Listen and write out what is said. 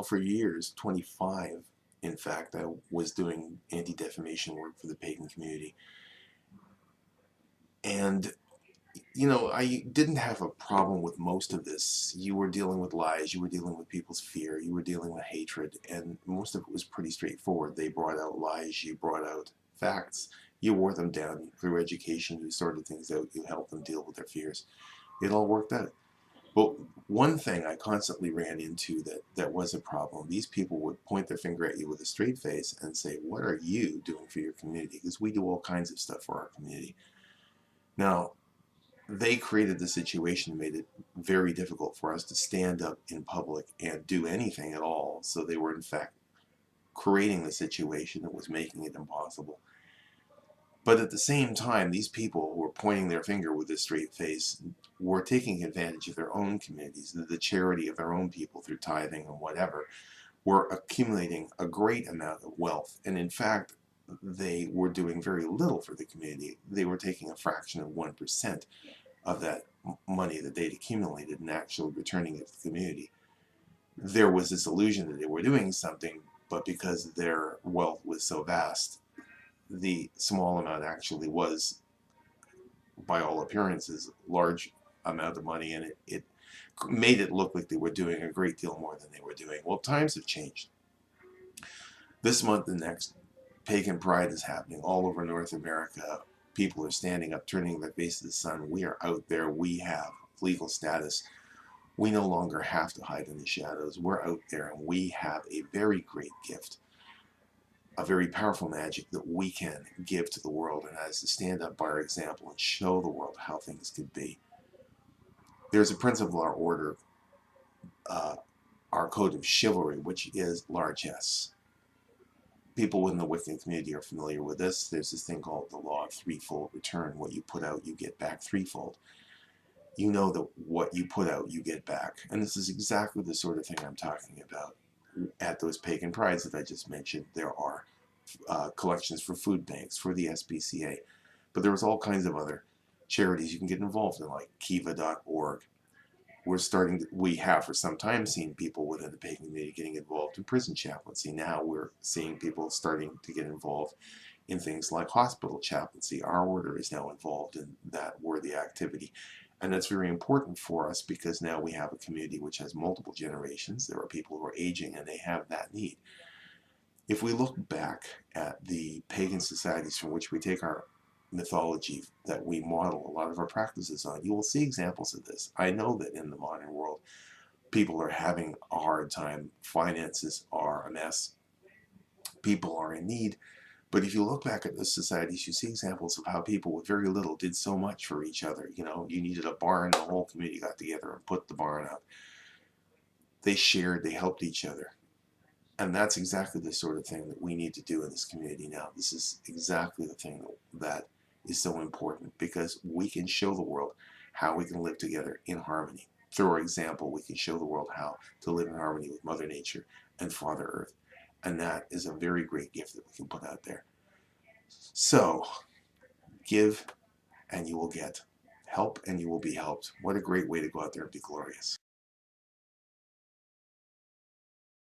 For years, 25 in fact, I was doing anti-defamation work for the pagan community. And, you know, I didn't have a problem with most of this. You were dealing with lies, you were dealing with people's fear, you were dealing with hatred, and most of it was pretty straightforward. They brought out lies, you brought out facts, you wore them down through education, you sorted things out, you helped them deal with their fears. It all worked out. But one thing I constantly ran into that was a problem, these people would point their finger at you with a straight face and say, what are you doing for your community? Because we do all kinds of stuff for our community. Now, they created the situation and made it very difficult for us to stand up in public and do anything at all. So they were, in fact, creating the situation that was making it impossible. But at the same time, these people who were pointing their finger with a straight face were taking advantage of their own communities, the charity of their own people through tithing and whatever, were accumulating a great amount of wealth. And in fact, they were doing very little for the community. They were taking a fraction of 1% of that money that they'd accumulated and actually returning it to the community. There was this illusion that they were doing something, but because their wealth was so vast, the small amount actually was, by all appearances, large amount of money, and it made it look like they were doing a great deal more than they were doing. Well, times have changed. This month and next, Pagan Pride is happening all over North America. People are standing up, turning their face to the sun. We are out there. We have legal status. We no longer have to hide in the shadows. We're out there, and we have a very great gift, a very powerful magic that we can give to the world, and that is to stand up by our example and show the world how things could be. There's a principle of our order, our code of chivalry, which is largesse. People within the Wiccan community are familiar with this. There's this thing called the law of threefold return. What you put out, you get back threefold. You know that what you put out, you get back. And this is exactly the sort of thing I'm talking about. At those pagan prides that I just mentioned, there are collections for food banks, for the SPCA. But there was all kinds of other charities you can get involved in, like kiva.org. We have for some time seen people within the pagan community getting involved in prison chaplaincy. Now we're seeing people starting to get involved in things like hospital chaplaincy. Our order is now involved in that worthy activity. And that's very important for us because now we have a community which has multiple generations. There are people who are aging and they have that need. If we look back at the pagan societies from which we take our mythology that we model a lot of our practices on, you will see examples of this. I know that in the modern world, people are having a hard time. Finances are a mess. People are in need. But if you look back at those societies, you see examples of how people with very little did so much for each other. You know, you needed a barn, the whole community got together and put the barn up. They shared, they helped each other. And that's exactly the sort of thing that we need to do in this community now. This is exactly the thing that is so important because we can show the world how we can live together in harmony. Through our example, we can show the world how to live in harmony with Mother Nature and Father Earth. And that is a very great gift that we can put out there. So, give and you will get. Help and you will be helped. What a great way to go out there and be glorious.